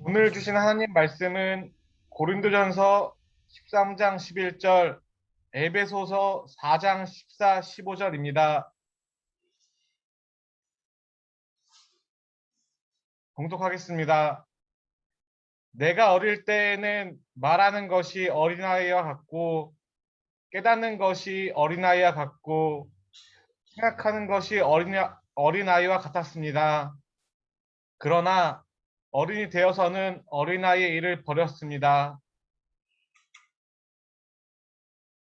오늘 주신 하나님 말씀은 고린도전서 13장 11절, 에베소서 4장 14, 15절입니다. 봉독하겠습니다. 내가 어릴 때에는 말하는 것이 어린아이와 같고 깨닫는 것이 어린아이와 같고 생각하는 것이 어린아이와 같았습니다. 그러나 어른이 되어서는 어린아이의 일을 버렸습니다.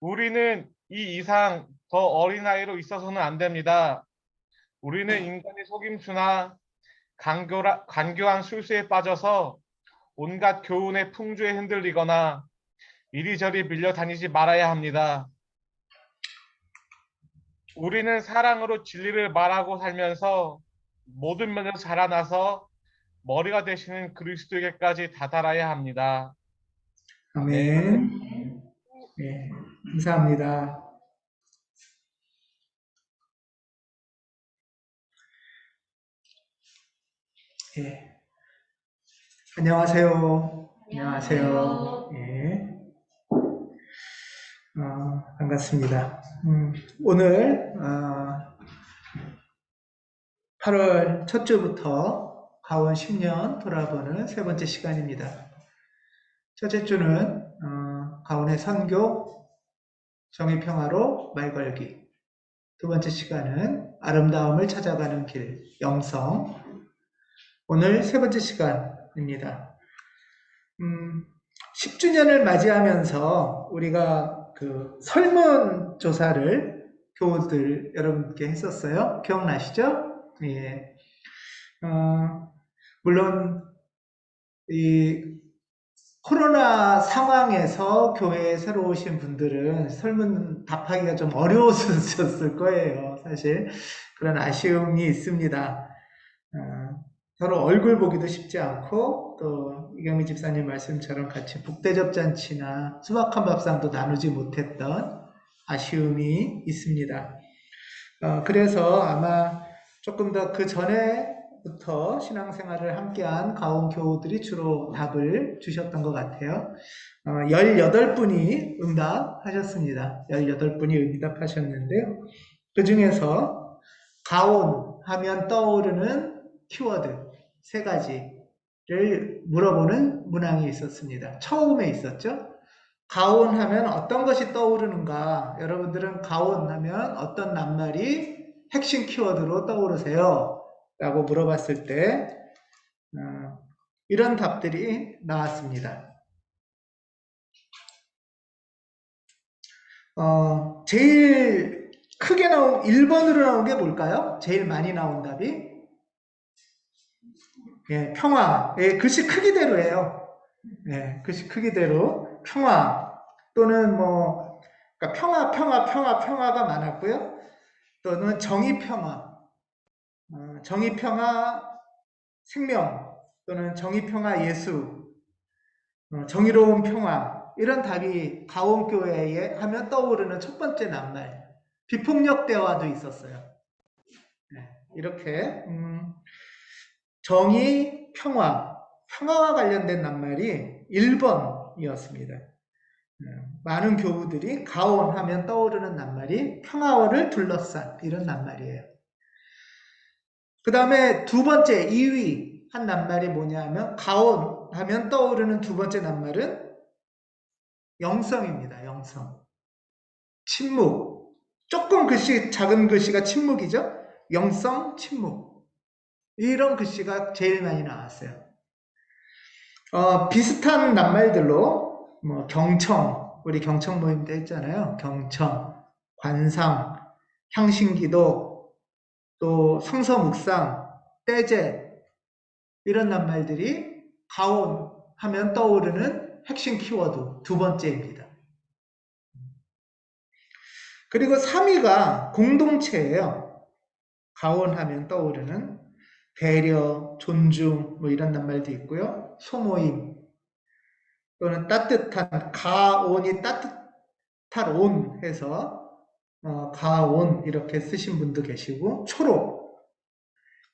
우리는 이 이상 더 어린아이로 있어서는 안 됩니다. 우리는 인간의 속임수나 간교한 술수에 빠져서 온갖 교훈의 풍조에 흔들리거나 이리저리 밀려다니지 말아야 합니다. 우리는 사랑으로 진리를 말하고 살면서 모든 면에서 자라나서 머리가 되시는 그리스도에게까지 다다라야 합니다. 아멘. 아멘. 네, 감사합니다. 예, 안녕하세요. 안녕하세요. 예, 반갑습니다. 오늘 8월 첫 주부터 가온 10년 돌아보는 세 번째 시간입니다. 첫째 주는 가온의 선교, 정의평화로 말 걸기. 두 번째 시간은 아름다움을 찾아가는 길, 영성. 오늘 세 번째 시간입니다. 10주년을 맞이하면서 우리가 그 설문조사를 교우들 여러분께 했었어요. 기억나시죠? 예. 물론 이 코로나 상황에서 교회에 새로 오신 분들은 설문 답하기가 좀 어려웠을 거예요. 사실 그런 아쉬움이 있습니다. 서로 얼굴 보기도 쉽지 않고 또 이경미 집사님 말씀처럼 같이 북대접 잔치나 수박한 밥상도 나누지 못했던 아쉬움이 있습니다. 그래서 아마 조금 더 그 전에부터 신앙생활을 함께한 가온 교우들이 주로 답을 주셨던 것 같아요. 18분이 응답하셨습니다. 18분이 응답하셨는데요. 그 중에서 가온 하면 떠오르는 키워드 3가지를 물어보는 문항이 있었습니다. 처음에 있었죠. 가온 하면 어떤 것이 떠오르는가? 여러분들은 가온 하면 어떤 낱말이 핵심 키워드로 떠오르세요? 라고 물어봤을 때 이런 답들이 나왔습니다. 제일 크게 나온 1번으로 나온 게 뭘까요? 제일 많이 나온 답이 평화. 글씨 크기대로예요. 글씨 크기대로 평화 또는 그러니까 평화가 많았고요. 또는 정의평화, 정의평화 생명 또는 정의평화 예수, 정의로운 평화 이런 답이 가온교회에 하면 떠오르는 첫 번째 낱말. 비폭력 대화도 있었어요. 이렇게 정의, 평화와 관련된 낱말이 1번이었습니다. 많은 교우들이 가온 하면 떠오르는 낱말이 평화를 둘러싼 이런 낱말이에요. 그 다음에 두 번째 2위 한 낱말이 뭐냐 하면 가온 하면 떠오르는 두 번째 낱말은 영성입니다. 영성. 침묵. 조금 글씨 작은 글씨가 침묵이죠. 영성, 침묵. 이런 글씨가 제일 많이 나왔어요. 비슷한 낱말들로 경청, 우리 경청 모임 때 했잖아요. 경청, 관상, 향신기도, 또 성서묵상, 떼제 이런 낱말들이 가온 하면 떠오르는 핵심 키워드 두 번째입니다. 그리고 3위가 공동체예요. 가온 하면 떠오르는 배려, 존중 이런 낱말도 있고요. 소모임 또는 따뜻한 가온이 따뜻한 온 해서 가온 이렇게 쓰신 분도 계시고 초록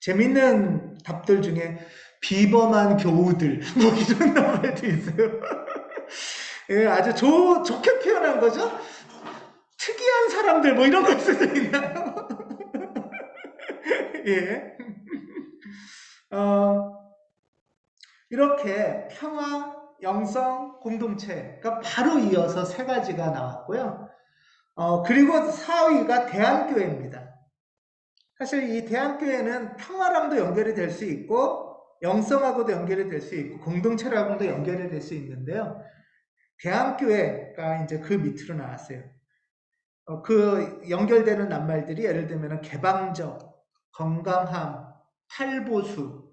재밌는 답들 중에 비범한 교우들 뭐 이런 낱말도 있어요. 예, 아주 좋게 표현한 거죠. 특이한 사람들 뭐 이런 걸 수도 있나요? 예. 이렇게 평화, 영성, 공동체가 바로 이어서 세 가지가 나왔고요. 그리고 4위가 대한교회입니다. 사실 이 대한교회는 평화랑도 연결이 될 수 있고 영성하고도 연결이 될 수 있고 공동체랑도 연결이 될 수 있는데요. 대한교회가 이제 그 밑으로 나왔어요. 그 연결되는 낱말들이 예를 들면 개방적, 건강함, 탈보수,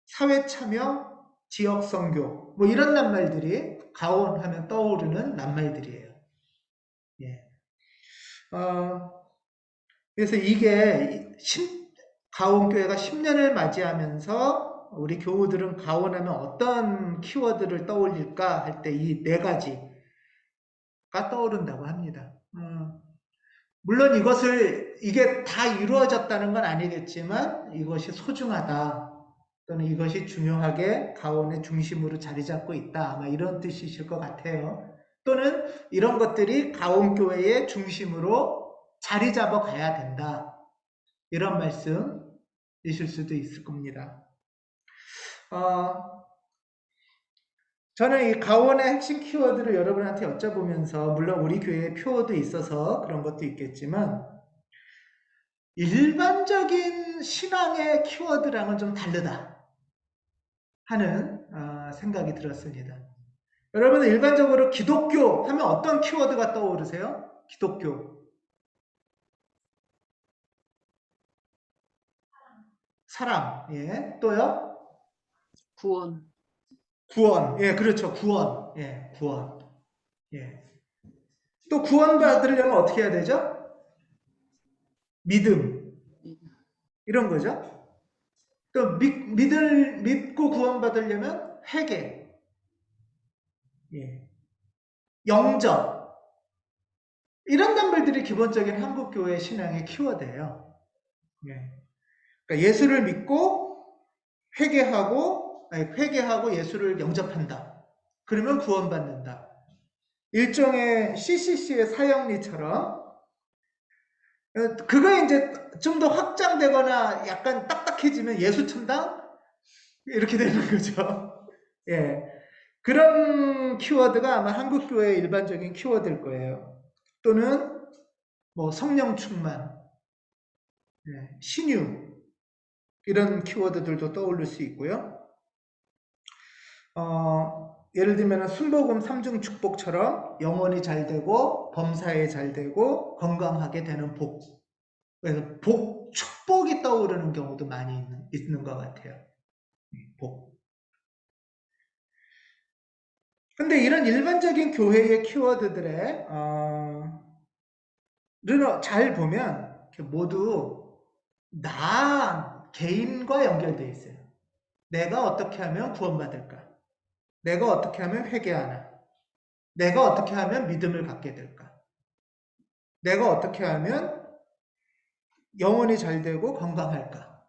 사회참여, 지역선교 뭐 이런 낱말들이 가온하면 떠오르는 낱말들이에요. 예. 그래서 이게 가온교회가 10년을 맞이하면서 우리 교우들은 가온하면 어떤 키워드를 떠올릴까 할 때 이 네 가지가 떠오른다고 합니다. 물론 이게 다 이루어졌다는 건 아니겠지만 이것이 소중하다 또는 이것이 중요하게 가온의 중심으로 자리 잡고 있다 아마 이런 뜻이실 것 같아요. 또는 이런 것들이 가온교회의 중심으로 자리 잡아 가야 된다 이런 말씀이실 수도 있을 겁니다. 저는 이 가온의 핵심 키워드를 여러분한테 여쭤보면서 물론 우리 교회의 표어도 있어서 그런 것도 있겠지만 일반적인 신앙의 키워드랑은 좀 다르다 하는 생각이 들었습니다. 여러분 일반적으로 기독교 하면 어떤 키워드가 떠오르세요? 기독교. 사랑. 예. 또요? 구원. 구원. 예, 그렇죠. 구원. 예, 구원. 예. 또 구원받으려면 어떻게 해야 되죠? 믿음. 이런 거죠. 또 믿고 구원받으려면 회개. 예. 영접. 이런 단말들이 기본적인 한국교회 신앙의 키워드예요. 예. 그러니까 예수를 믿고 회개하고 예수를 영접한다. 그러면 구원받는다. 일종의 CCC의 사형리처럼 그거 이제 좀 더 확장되거나 약간 딱딱해지면 예수 천당 이렇게 되는 거죠. 예, 그런 키워드가 아마 한국 교회의 일반적인 키워드일 거예요. 또는 뭐 성령 충만, 예, 신유 이런 키워드들도 떠오를 수 있고요. 예를 들면 순복음 3중 축복처럼 영혼이 잘 되고 범사에 잘 되고 건강하게 되는 복. 그래서 축복이 떠오르는 경우도 많이 있는 것 같아요. 복. 근데 이런 일반적인 교회의 키워드들에 잘 보면 모두 나 개인과 연결되어 있어요. 내가 어떻게 하면 구원받을까? 내가 어떻게 하면 회개하나? 내가 어떻게 하면 믿음을 갖게 될까? 내가 어떻게 하면 영혼이 잘 되고 건강할까?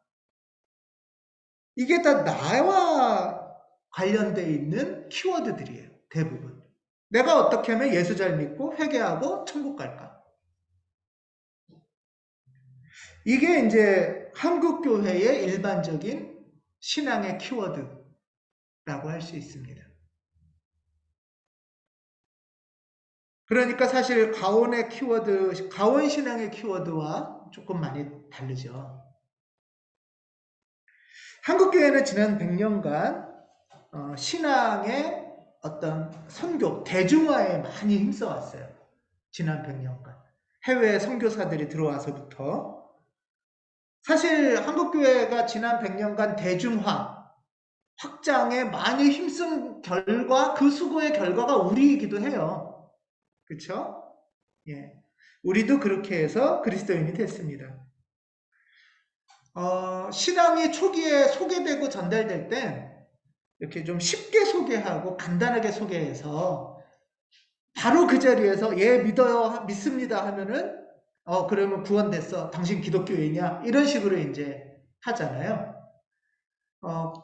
이게 다 나와 관련되어 있는 키워드들이에요. 대부분. 내가 어떻게 하면 예수 잘 믿고 회개하고 천국 갈까? 이게 이제 한국교회의 일반적인 신앙의 키워드라고 할 수 있습니다. 그러니까 사실 가온 신앙의 키워드와 조금 많이 다르죠. 한국교회는 지난 100년간 신앙의 어떤 선교, 대중화에 많이 힘써왔어요. 지난 100년간. 해외 선교사들이 들어와서부터. 사실 한국교회가 지난 100년간 대중화, 확장에 많이 힘쓴 결과, 그 수고의 결과가 우리이기도 해요. 그렇죠? 예. 우리도 그렇게 해서 그리스도인이 됐습니다. 신앙이 초기에 소개되고 전달될 때 이렇게 좀 쉽게 소개하고 간단하게 소개해서 바로 그 자리에서 예 믿어요 믿습니다 하면은 그러면 구원됐어 당신 기독교인이야 이런 식으로 이제 하잖아요.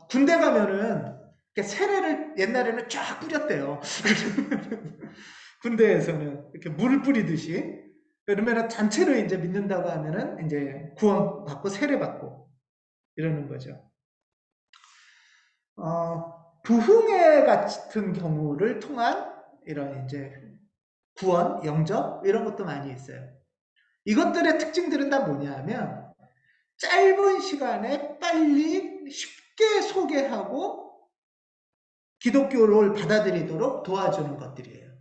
군대 가면은 이렇게 세례를 옛날에는 쫙 뿌렸대요. 군대에서는 이렇게 물 뿌리듯이. 그러면은 전체를 이제 믿는다고 하면은 이제 구원 받고 세례 받고 이러는 거죠. 부흥회 같은 경우를 통한 이런 이제 구원, 영접 이런 것도 많이 있어요. 이것들의 특징들은 다 뭐냐 하면 짧은 시간에 빨리 쉽게 소개하고 기독교를 받아들이도록 도와주는 것들이에요.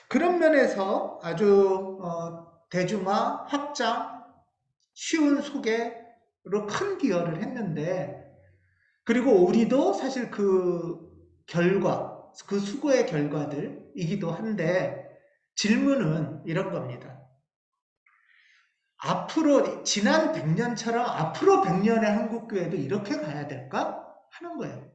그런 면에서 아주 대중화, 확장, 쉬운 소개로 큰 기여를 했는데, 그리고 우리도 사실 그 결과, 그 수고의 결과들이기도 한데, 질문은 이런 겁니다. 앞으로 지난 100년처럼 앞으로 100년의 한국교회도 이렇게 가야 될까? 하는 거예요.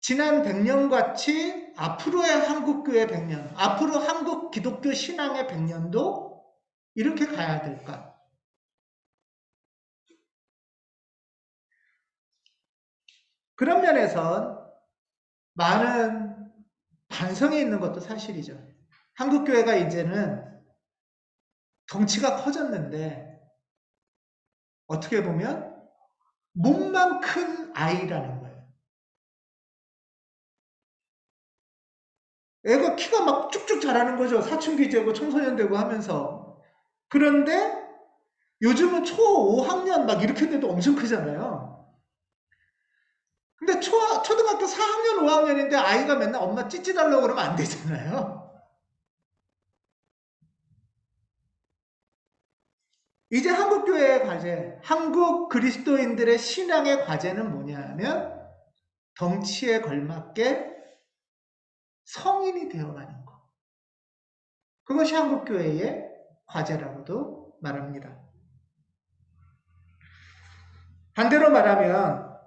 지난 100년 같이 앞으로의 한국교회 100년, 앞으로 한국 기독교 신앙의 100년도 이렇게 가야 될까? 그런 면에서 많은 반성이 있는 것도 사실이죠. 한국교회가 이제는 덩치가 커졌는데 어떻게 보면 몸만 큰 아이라는 거예요. 애가 키가 막 쭉쭉 자라는 거죠. 사춘기 되고 청소년 되고 하면서. 그런데 요즘은 초5학년 막 이렇게 돼도 엄청 크잖아요. 근데 초등학교 4학년, 5학년인데 아이가 맨날 엄마 찌찌 달라고 그러면 안 되잖아요. 이제 한국교회의 과제, 한국 그리스도인들의 신앙의 과제는 뭐냐 하면 덩치에 걸맞게 성인이 되어가는 것. 그것이 한국교회의 과제라고도 말합니다. 반대로 말하면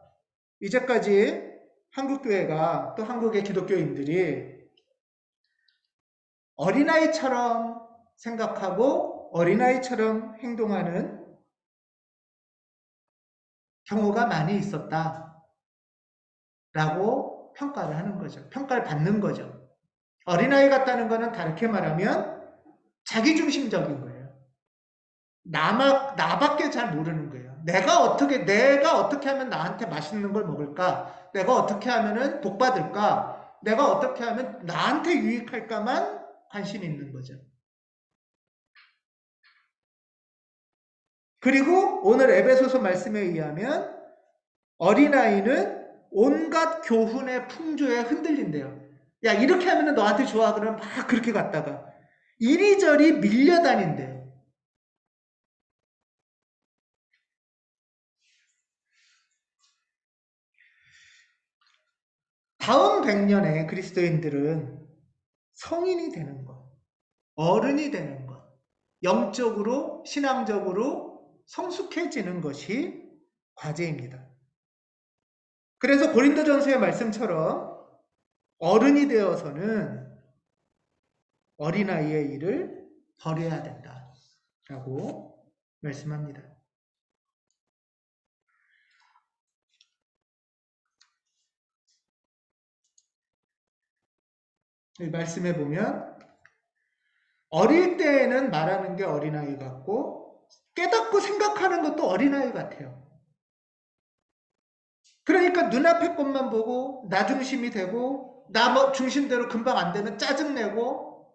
이제까지 한국교회가 또 한국의 기독교인들이 어린아이처럼 생각하고 어린아이처럼 행동하는 경우가 많이 있었다라고 평가를 하는 거죠. 평가를 받는 거죠. 어린아이 같다는 거는 다르게 말하면 자기중심적인 거예요. 나밖에 잘 모르는 거예요. 내가 어떻게 하면 나한테 맛있는 걸 먹을까? 내가 어떻게 하면은 복 받을까? 내가 어떻게 하면 나한테 유익할까만 관심이 있는 거죠. 그리고 오늘 에베소서 말씀에 의하면 어린아이는 온갖 교훈의 풍조에 흔들린대요. 야, 이렇게 하면 너한테 좋아. 그러면 막 그렇게 갔다가 이리저리 밀려다닌대요. 다음 100년에 그리스도인들은 성인이 되는 것, 어른이 되는 것, 영적으로, 신앙적으로 성숙해지는 것이 과제입니다. 그래서 고린도전서의 말씀처럼 어른이 되어서는 어린아이의 일을 버려야 된다라고 말씀합니다. 이 말씀에 보면 어릴 때에는 말하는 게 어린아이 같고 깨닫고 생각하는 것도 어린아이 같아요. 그러니까 눈앞의 것만 보고 나 중심이 되고 나 중심대로 금방 안 되면 짜증내고,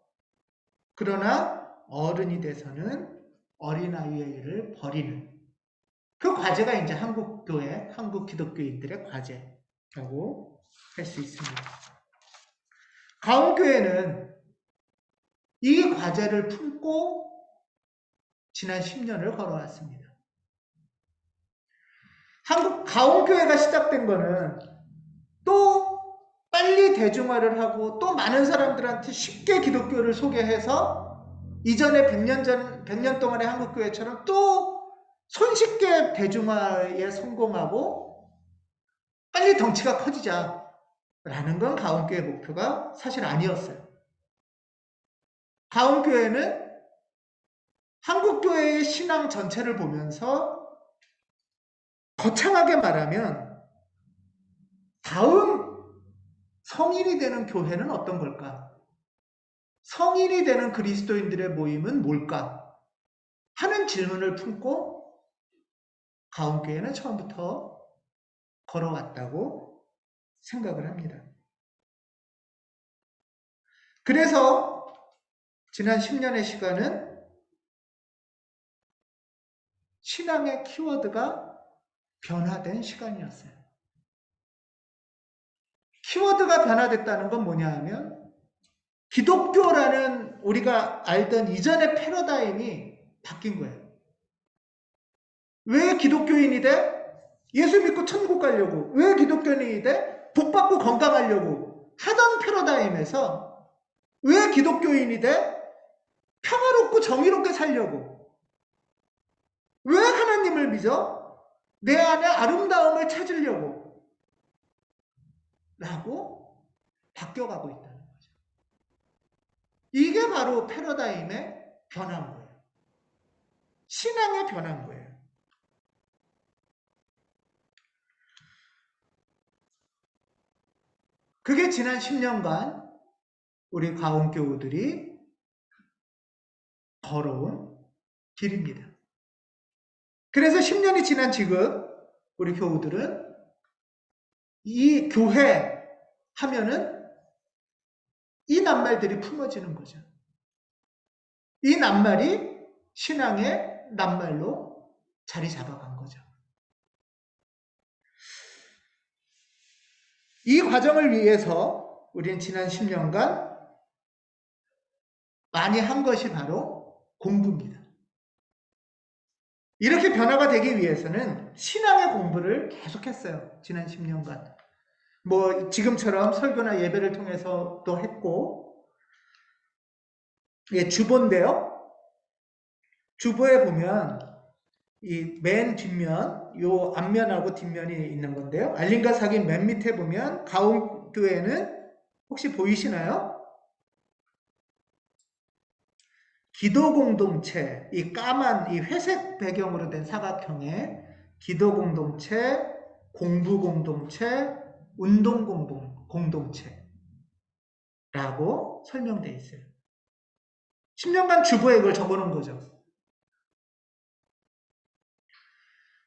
그러나 어른이 돼서는 어린아이의 일을 버리는 그 과제가 이제 한국 교회, 한국 기독교인들의 과제라고 할 수 있습니다. 가온교회는 이 과제를 품고 지난 10년을 걸어왔습니다. 한국 가온교회가 시작된 거는 또 빨리 대중화를 하고 또 많은 사람들한테 쉽게 기독교를 소개해서 이전에 100년 동안의 한국교회처럼 또 손쉽게 대중화에 성공하고 빨리 덩치가 커지자라는 건 가온교회 목표가 사실 아니었어요. 가온교회는 한국교회의 신앙 전체를 보면서 거창하게 말하면 다음 성인이 되는 교회는 어떤 걸까? 성인이 되는 그리스도인들의 모임은 뭘까? 하는 질문을 품고 가온교회는 처음부터 걸어왔다고 생각을 합니다. 그래서 지난 10년의 시간은 신앙의 키워드가 변화된 시간이었어요. 키워드가 변화됐다는 건 뭐냐 하면 기독교라는 우리가 알던 이전의 패러다임이 바뀐 거예요. 왜 기독교인이 돼? 예수 믿고 천국 가려고. 왜 기독교인이 돼? 복 받고 건강하려고 하던 패러다임에서 왜 기독교인이 돼? 평화롭고 정의롭게 살려고. 왜 하나님을 믿어? 내 안에 아름다움을 찾으려고 라고 바뀌어가고 있다는 거죠. 이게 바로 패러다임의 변화인 거예요. 신앙의 변화인 거예요. 그게 지난 10년간 우리 가온교우들이 걸어온 길입니다. 그래서 10년이 지난 지금 우리 교우들은 이 교회 하면은 이 낱말들이 품어지는 거죠. 이 낱말이 신앙의 낱말로 자리 잡아간 거죠. 이 과정을 위해서 우리는 지난 10년간 많이 한 것이 바로 공부입니다. 이렇게 변화가 되기 위해서는 신앙의 공부를 계속했어요. 지난 10년간. 뭐 지금처럼 설교나 예배를 통해서도 했고, 주보인데요. 주보에 보면 이 맨 뒷면, 요 앞면하고 뒷면이 있는 건데요. 알림과 사기 맨 밑에 보면 가온교회는 혹시 보이시나요? 기도 공동체, 이 까만 이 회색 배경으로 된 사각형의 기도 공동체, 공부 공동체, 운동 공동체라고 설명되어 있어요. 10년간 주보에 이걸 적어놓은 거죠.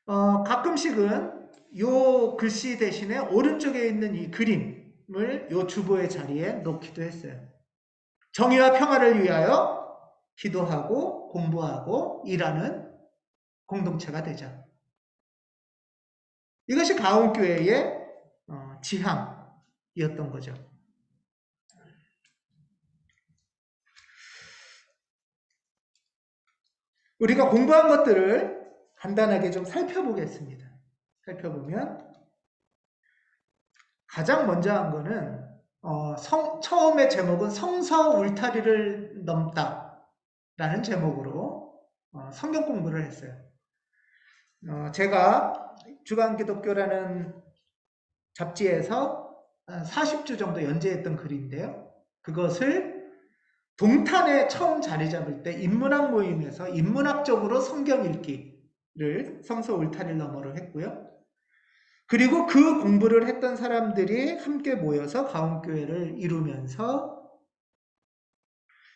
가끔씩은 요 글씨 대신에 오른쪽에 있는 이 그림을 요 주보의 자리에 놓기도 했어요. 정의와 평화를 위하여 기도하고 공부하고 일하는 공동체가 되자. 이것이 가온교회의 지향이었던 거죠. 우리가 공부한 것들을 간단하게 좀 살펴보겠습니다. 살펴보면 가장 먼저 한 거는 처음의 제목은 성서 울타리를 넘다 라는 제목으로 성경 공부를 했어요. 제가 주간기독교라는 잡지에서 40주 정도 연재했던 글인데요. 그것을 동탄에 처음 자리 잡을 때 인문학 모임에서 인문학적으로 성경 읽기를 성서 울타리를 너머로 했고요. 그리고 그 공부를 했던 사람들이 함께 모여서 가온교회를 이루면서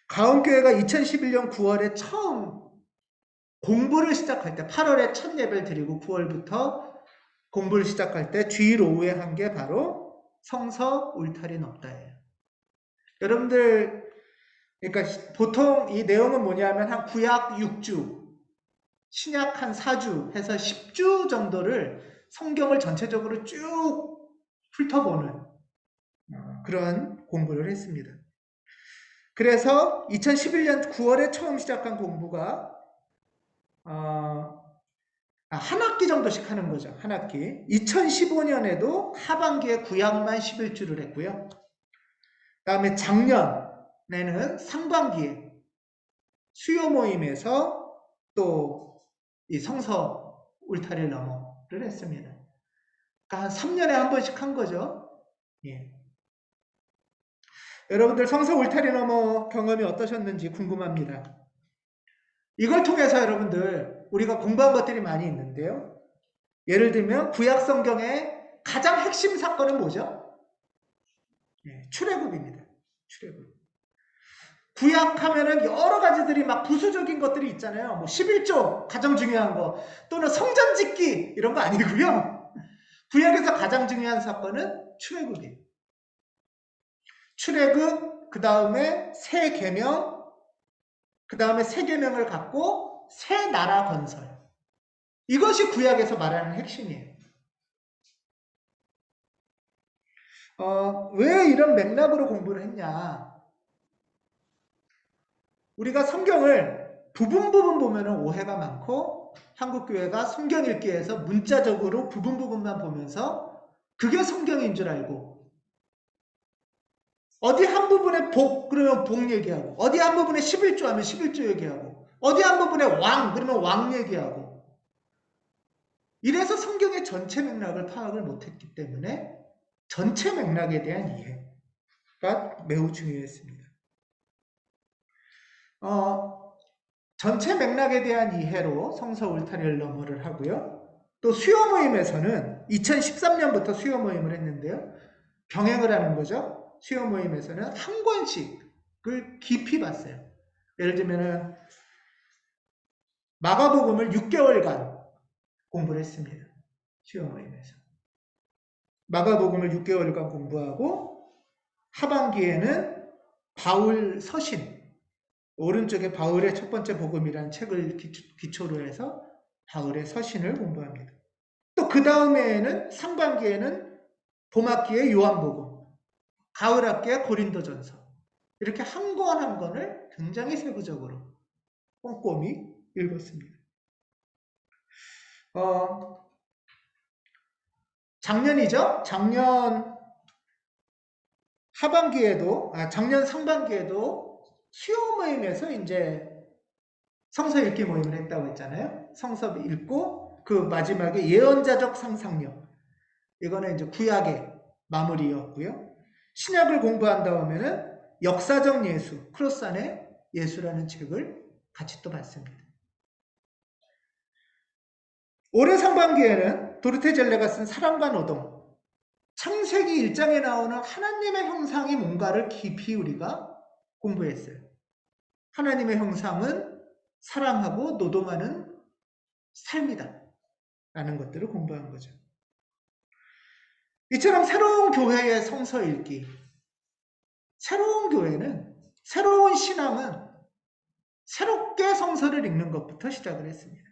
가온교회가 2011년 9월에 처음 공부를 시작할 때 8월에 첫 예배를 드리고 9월부터 공부를 시작할 때 주일 오후에 한 게 바로 성서 울타리 넘다예요. 여러분들 그러니까 보통 이 내용은 뭐냐면 한 구약 6주, 신약 한 4주 해서 10주 정도를 성경을 전체적으로 쭉 훑어보는 그런 공부를 했습니다. 그래서 2011년 9월에 처음 시작한 공부가 한 학기 정도씩 하는 거죠. 한 학기. 2015년에도 하반기에 구약만 11주를 했고요. 그 다음에 작년에는 상반기에 수요 모임에서 또 이 성서 울타리를 넘어를 했습니다. 그러니까 한 3년에 한 번씩 한 거죠. 예. 여러분들 성서 울타리 넘어 경험이 어떠셨는지 궁금합니다. 이걸 통해서 여러분들 우리가 공부한 것들이 많이 있는데요. 예를 들면 구약 성경의 가장 핵심 사건은 뭐죠? 출애굽입니다. 출애굽. 구약하면은 여러 가지들이 막 부수적인 것들이 있잖아요. 뭐 11조 가장 중요한 거 또는 성전 짓기 이런 거 아니고요. 구약에서 가장 중요한 사건은 출애굽이에요. 출애굽, 그 다음에 새 계명, 그 다음에 새 계명을 갖고 새 나라 건설. 이것이 구약에서 말하는 핵심이에요. 왜 이런 맥락으로 공부를 했냐? 우리가 성경을 부분 보면 오해가 많고 한국교회가 성경 읽기에서 문자적으로 부분만 보면서 그게 성경인 줄 알고 어디 한 부분에 복 그러면 복 얘기하고 어디 한 부분에 11조 하면 11조 얘기하고 어디 한 부분에 왕 그러면 왕 얘기하고 이래서 성경의 전체 맥락을 파악을 못했기 때문에 전체 맥락에 대한 이해가 매우 중요했습니다. 전체 맥락에 대한 이해로 성서 울타리를 너머를 하고요. 또 수요 모임에서는 2013년부터 수요 모임을 했는데요. 병행을 하는 거죠. 수요 모임에서는 한 권씩을 깊이 봤어요. 예를 들면은 마가복음을 6개월간 공부를 했습니다. 수요 모임에서. 마가복음을 6개월간 공부하고 하반기에는 바울 서신, 오른쪽에 바울의 첫 번째 복음이라는 책을 기초로 해서 바울의 서신을 공부합니다. 또 그 다음에는 상반기에는 봄학기에 요한복음, 가을학기에 고린도전서 이렇게 한 권 한 권을 굉장히 세부적으로 꼼꼼히 읽었습니다. 작년이죠? 작년 작년 상반기에도 수요 모임에서 이제 성서 읽기 모임을 했다고 했잖아요. 성서 읽고 그 마지막에 예언자적 상상력. 이거는 이제 구약의 마무리였고요. 신약을 공부한 다음에는 역사적 예수, 크로스 안에 예수라는 책을 같이 또 봤습니다. 올해 상반기에는 도르테 젤레가 쓴 사랑과 노동, 창세기 1장에 나오는 하나님의 형상이 뭔가를 깊이 우리가 공부했어요. 하나님의 형상은 사랑하고 노동하는 삶이다 라는 것들을 공부한 거죠. 이처럼 새로운 교회의 성서 읽기, 새로운 교회는, 새로운 신앙은 새롭게 성서를 읽는 것부터 시작을 했습니다.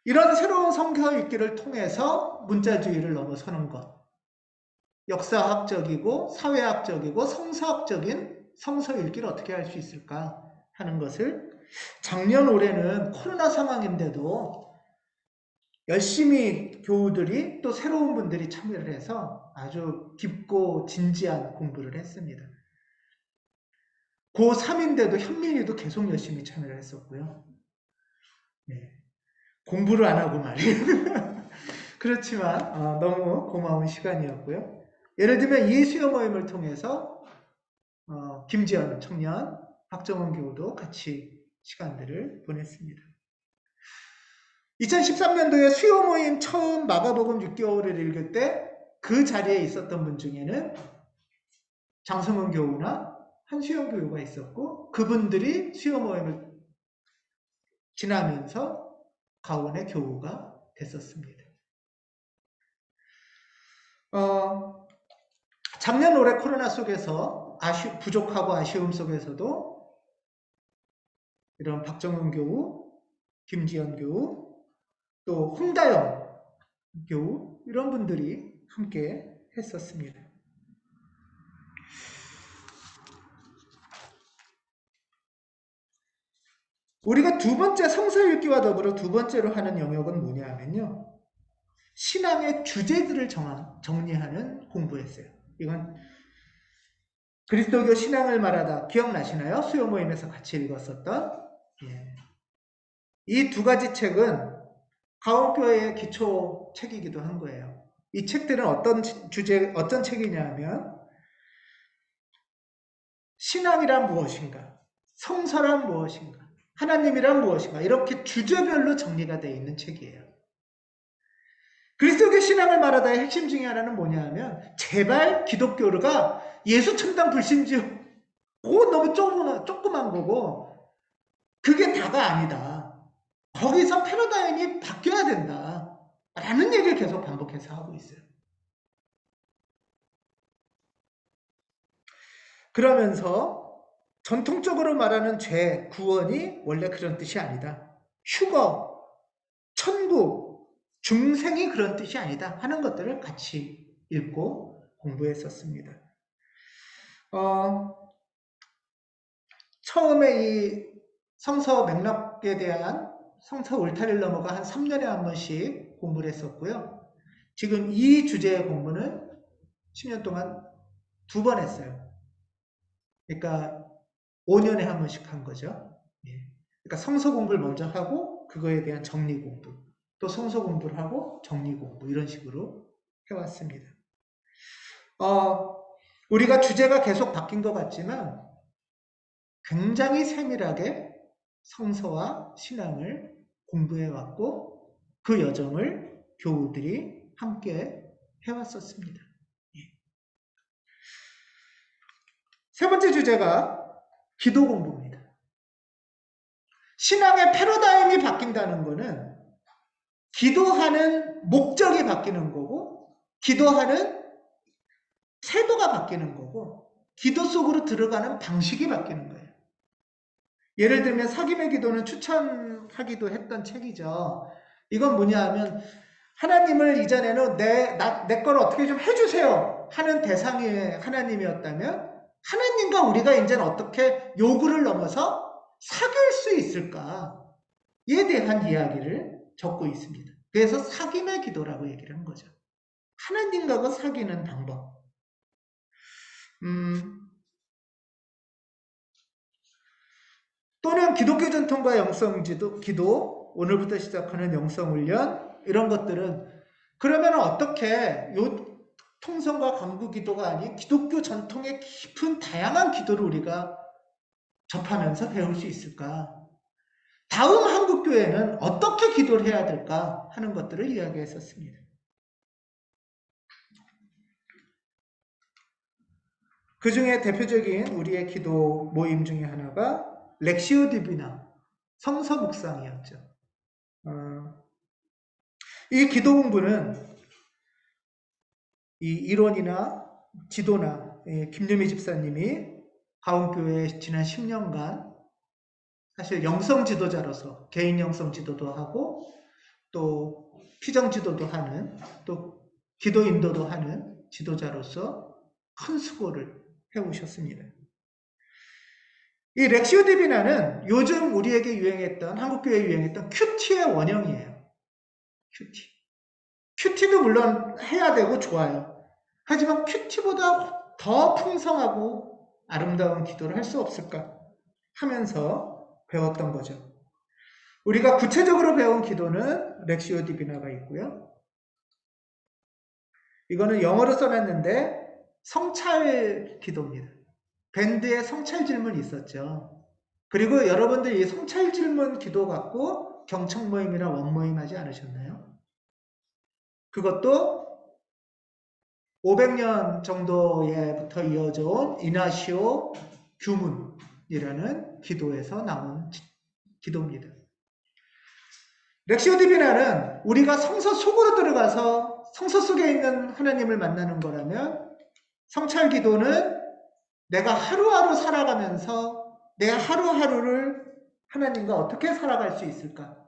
이런 새로운 성서 읽기를 통해서 문자주의를 넘어서는 것, 역사학적이고 사회학적이고 성서학적인 성서 읽기를 어떻게 할 수 있을까 하는 것을 작년 올해는 코로나 상황인데도 열심히 교우들이 또 새로운 분들이 참여를 해서 아주 깊고 진지한 공부를 했습니다. 고3인데도 현민이도 계속 열심히 참여를 했었고요. 네. 공부를 안 하고 말이에요. 그렇지만 너무 고마운 시간이었고요. 예를 들면 이 수요 모임을 통해서 김지연 청년, 박정원 교우도 같이 시간들을 보냈습니다. 2013년도에 수요 모임 처음 마가복음 6개월을 읽을 때 그 자리에 있었던 분 중에는 장성은 교우나 한수영 교우가 있었고 그분들이 수요 모임을 지나면서 가원의 교우가 됐었습니다. 작년 올해 코로나 속에서 부족하고 아쉬움 속에서도 이런 박정은 교우, 김지연 교우, 또 홍다영 교우 이런 분들이 함께 했었습니다. 우리가 두 번째 성서 읽기와 더불어 두 번째로 하는 영역은 뭐냐 하면요. 신앙의 주제들을 정리하는 공부였어요. 이건 그리스도교 신앙을 말하다 기억나시나요? 수요 모임에서 같이 읽었었던 이 두 가지 책은 가온교회의 기초 책이기도 한 거예요. 이 책들은 어떤 책이냐 하면 신앙이란 무엇인가? 성서란 무엇인가, 하나님이란 무엇인가, 이렇게 주제별로 정리가 되어 있는 책이에요. 그리스도교 신앙을 말하다의 핵심 중에 하나는 뭐냐 하면, 제발 기독교가 예수 첨단 불신지요, 그건 너무 조그만 거고 그게 다가 아니다. 거기서 패러다임이 바뀌어야 된다 라는 얘기를 계속 반복해서 하고 있어요. 그러면서 전통적으로 말하는 죄, 구원이 원래 그런 뜻이 아니다. 휴거, 천국, 중생이 그런 뜻이 아니다 하는 것들을 같이 읽고 공부했었습니다. 처음에 이 성서 맥락에 대한 성서 울타리를 넘어가 한 3년에 한 번씩 공부를 했었고요. 지금 이 주제의 공부는 10년 동안 2번 했어요. 그러니까 5년에 한 번씩 한 거죠. 그러니까 성서 공부를 먼저 하고 그거에 대한 정리 공부, 또 성서 공부를 하고 정리 공부, 이런 식으로 해왔습니다. 우리가 주제가 계속 바뀐 것 같지만 굉장히 세밀하게 성서와 신앙을 공부해왔고 그 여정을 교우들이 함께 해왔었습니다. 세 번째 주제가 기도 공부입니다. 신앙의 패러다임이 바뀐다는 것은 기도하는 목적이 바뀌는 거고, 기도하는 태도가 바뀌는 거고, 기도 속으로 들어가는 방식이 바뀌는 거예요. 예를 들면 사김의 기도는 추천하기도 했던 책이죠. 이건 뭐냐 하면, 하나님을 이전에는 내 걸 어떻게 좀 해주세요 하는 대상이 하나님이었다면, 하나님과 우리가 이제는 어떻게 요구를 넘어서 사귈 수 있을까에 대한 이야기를 적고 있습니다. 그래서 사귐의 기도라고 얘기를 한 거죠. 하나님과 사귀는 방법. 또는 기독교 전통과 영성 기도, 오늘부터 시작하는 영성 훈련, 이런 것들은 그러면 어떻게 통성과 간구 기도가 아닌 기독교 전통의 깊은 다양한 기도를 우리가 접하면서 배울 수 있을까? 다음 한국교회는 어떻게 기도를 해야 될까 하는 것들을 이야기했었습니다. 그 중에 대표적인 우리의 기도 모임 중에 하나가 렉시오 디비나, 성서 묵상이었죠. 이 기도 공부는 이 이론이나 지도나 김유미 집사님이 가온교회에 지난 10년간 사실 영성 지도자로서 개인 영성 지도도 하고 또 피정 지도도 하는, 또 기도 인도도 하는 지도자로서 큰 수고를 해오셨습니다. 이 렉시오 디비나는 요즘 우리에게 유행했던, 한국교회에 유행했던 큐티의 원형이에요. 큐티도 물론 해야 되고 좋아요. 하지만 큐티보다 더 풍성하고 아름다운 기도를 할 수 없을까 하면서 배웠던 거죠. 우리가 구체적으로 배운 기도는 렉시오 디비나가 있고요. 이거는 영어로 써놨는데 성찰 기도입니다. 밴드에 성찰 질문이 있었죠. 그리고 여러분들 이 성찰 질문 기도 갖고 경청 모임이나 원모임 하지 않으셨나요? 그것도 500년 정도에부터 이어져 온 이나시오 규문이라는 기도에서 나온 기도입니다. 렉시오 디비나는 우리가 성서 속으로 들어가서 성서 속에 있는 하나님을 만나는 거라면, 성찰 기도는 내가 하루하루 살아가면서 내 하루하루를 하나님과 어떻게 살아갈 수 있을까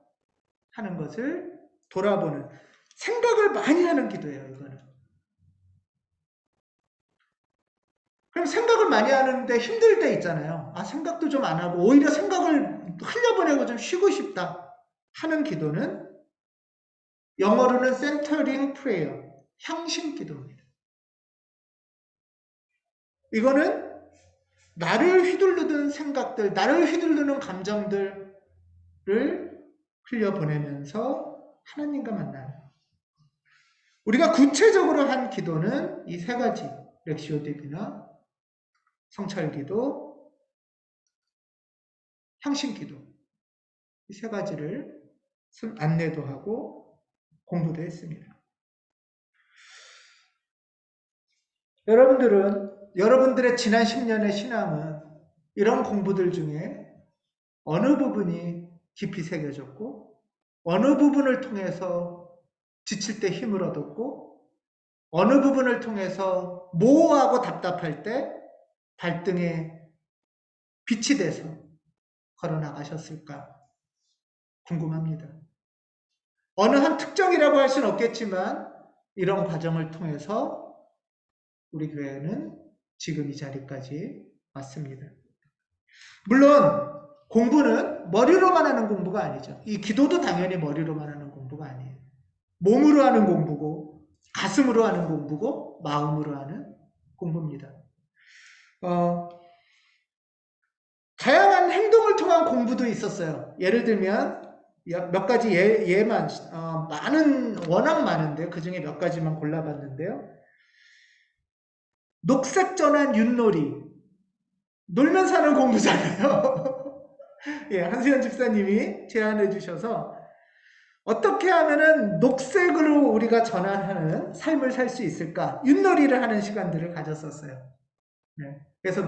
하는 것을 돌아보는, 생각을 많이 하는 기도예요. 이거는. 그럼 생각을 많이 하는데 힘들 때 있잖아요. 생각도 좀 안 하고 오히려 생각을 흘려보내고 좀 쉬고 싶다 하는 기도는 영어로는 centering prayer, 향신 기도입니다. 이거는 나를 휘둘르는 생각들, 나를 휘둘르는 감정들을 흘려보내면서 하나님과 만나는, 우리가 구체적으로 한 기도는 이 세 가지, 렉시오 디비나, 성찰기도, 향신기도. 이 세 가지를 안내도 하고 공부도 했습니다. 여러분들의 지난 10년의 신앙은 이런 공부들 중에 어느 부분이 깊이 새겨졌고, 어느 부분을 통해서 지칠 때 힘을 얻었고, 어느 부분을 통해서 모호하고 답답할 때 발등에 빛이 돼서 걸어나가셨을까 궁금합니다. 어느 한 특정이라고 할 수는 없겠지만 이런 과정을 통해서 우리 교회는 지금 이 자리까지 왔습니다. 물론 공부는 머리로만 하는 공부가 아니죠. 이 기도도 당연히 머리로만 하는 공부가 아니에요. 몸으로 하는 공부고, 가슴으로 하는 공부고, 마음으로 하는 공부입니다. 다양한 행동을 통한 공부도 있었어요. 예를 들면 몇 가지 예만, 워낙 많은데 그 중에 몇 가지만 골라봤는데요. 녹색 전환 윷놀이. 놀면서 하는 공부잖아요. 예, 한수연 집사님이 제안해 주셔서 어떻게 하면은 녹색으로 우리가 전환하는 삶을 살 수 있을까? 윷놀이를 하는 시간들을 가졌었어요. 네, 그래서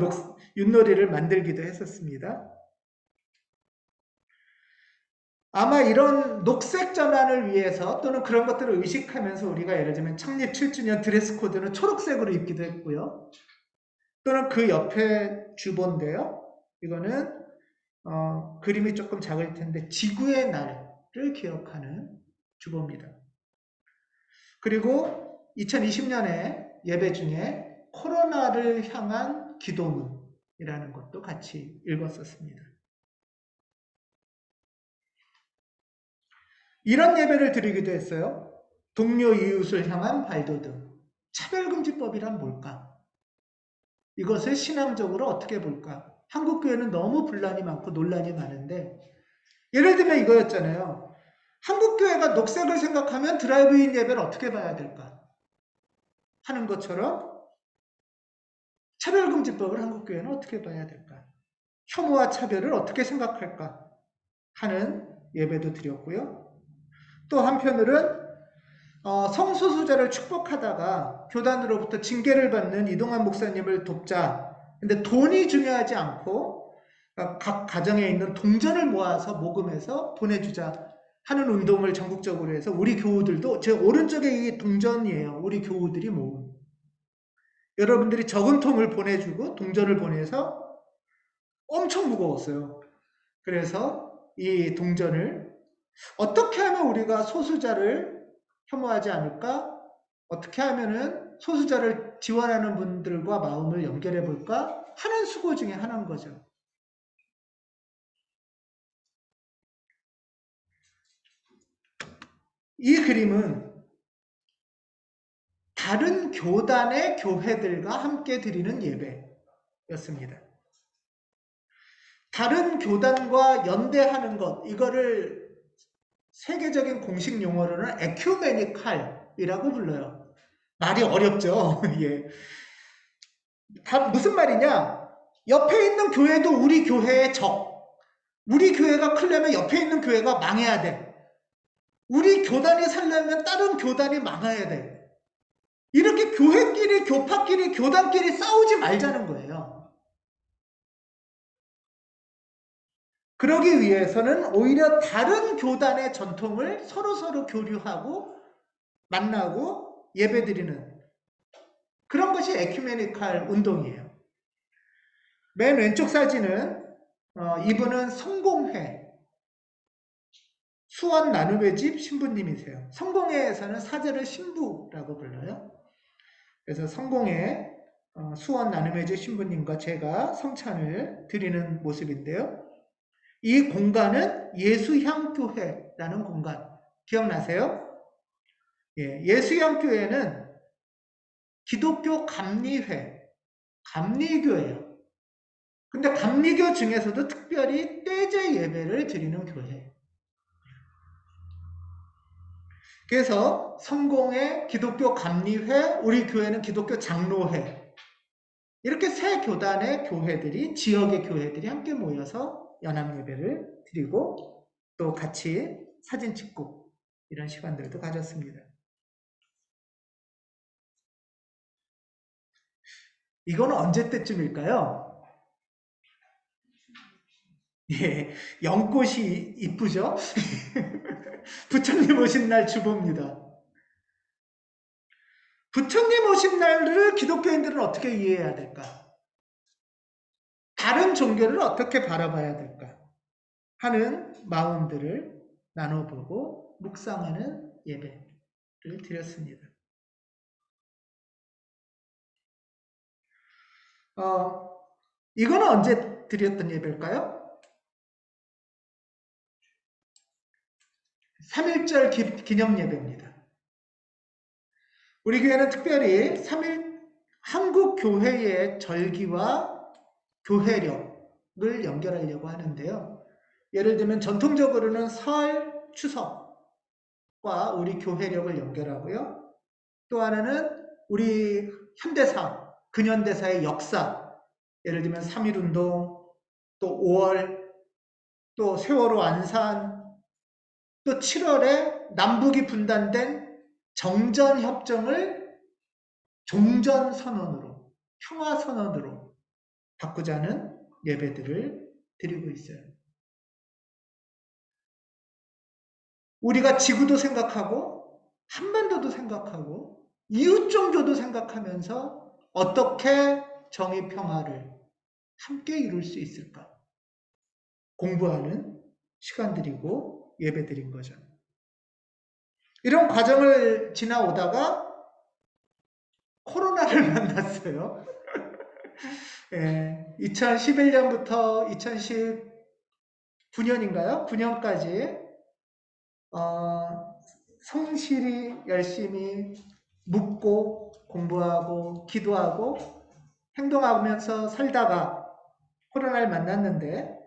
윷놀이를 만들기도 했었습니다. 아마 이런 녹색 전환을 위해서 또는 그런 것들을 의식하면서 우리가 예를 들면 창립 7주년 드레스 코드는 초록색으로 입기도 했고요. 또는 그 옆에 주보인데요. 이거는 그림이 조금 작을 텐데 지구의 날을 기억하는 주보입니다. 그리고 2020년에 예배 중에 코로나를 향한 기도문이라는 것도 같이 읽었었습니다. 이런 예배를 드리기도 했어요. 동료 이웃을 향한 발돋움. 차별금지법이란 뭘까? 이것을 신앙적으로 어떻게 볼까? 한국교회는 너무 분란이 많고 논란이 많은데 예를 들면 이거였잖아요. 한국교회가 녹색을 생각하면 드라이브인 예배를 어떻게 봐야 될까? 하는 것처럼 차별금지법을 한국교회는 어떻게 봐야 될까? 혐오와 차별을 어떻게 생각할까? 하는 예배도 드렸고요. 또 한편으로는 성소수자를 축복하다가 교단으로부터 징계를 받는 이동환 목사님을 돕자. 근데 돈이 중요하지 않고 각 가정에 있는 동전을 모아서 모금해서 보내주자 하는 운동을 전국적으로 해서 우리 교우들도, 제 오른쪽에 이 동전이에요. 우리 교우들이 모은. 여러분들이 적은 통을 보내주고 동전을 보내서 엄청 무거웠어요. 그래서 이 동전을 어떻게 하면 우리가 소수자를 혐오하지 않을까? 어떻게 하면은 소수자를 지원하는 분들과 마음을 연결해 볼까? 하는 수고 중에 하나인 거죠. 이 그림은 다른 교단의 교회들과 함께 드리는 예배였습니다. 다른 교단과 연대하는 것, 이거를 세계적인 공식 용어로는 에큐메니칼이라고 불러요. 말이 어렵죠. 예. 무슨 말이냐? 옆에 있는 교회도 우리 교회의 적. 우리 교회가 크려면 옆에 있는 교회가 망해야 돼. 우리 교단이 살려면 다른 교단이 망해야 돼. 이렇게 교회끼리, 교파끼리, 교단끼리 싸우지 말자는 거예요. 그러기 위해서는 오히려 다른 교단의 전통을 서로 교류하고 만나고 예배드리는 그런 것이 에큐메니칼 운동이에요. 맨 왼쪽 사진은 이분은 성공회 수원 나눔의 집 신부님이세요. 성공회에서는 사제를 신부라고 불러요. 그래서 성공회 수원 나눔의 집 신부님과 제가 성찬을 드리는 모습인데요. 이 공간은 예수향교회라는 공간. 기억나세요? 예, 예수향교회는 기독교 감리회, 감리교예요. 근데 감리교 중에서도 특별히 떼제 예배를 드리는 교회. 그래서 성공회, 기독교 감리회, 우리 교회는 기독교 장로회. 이렇게 세 교단의 교회들이, 지역의 교회들이 함께 모여서 연합 예배를 드리고 또 같이 사진 찍고 이런 시간들도 가졌습니다. 이건 언제 때쯤일까요? 예, 연꽃이 이쁘죠? 부처님 오신 날 주보입니다. 부처님 오신 날을 기독교인들은 어떻게 이해해야 될까? 다른 종교를 어떻게 바라봐야 될까? 하는 마음들을 나눠보고 묵상하는 예배를 드렸습니다. 이거는 언제 드렸던 예배일까요? 3.1절 기념 예배입니다. 우리 교회는 특별히 3.1 한국 교회의 절기와 교회력을 연결하려고 하는데요. 예를 들면 전통적으로는 설, 추석과 우리 교회력을 연결하고요. 또 하나는 우리 현대사, 근현대사의 역사, 예를 들면 3.1운동, 또 5월, 또 세월호 안산, 또 7월에 남북이 분단된 정전협정을 종전선언으로, 평화선언으로 바꾸자는 예배들을 드리고 있어요. 우리가 지구도 생각하고 한반도도 생각하고 이웃종교도 생각하면서 어떻게 정의 평화를 함께 이룰 수 있을까? 공부하는 시간들이고 예배드린 거죠. 이런 과정을 지나오다가 코로나를 만났어요. 2011년부터 2019년인가요? 9년까지 성실히 열심히 묵고 공부하고 기도하고 행동하면서 살다가 코로나를 만났는데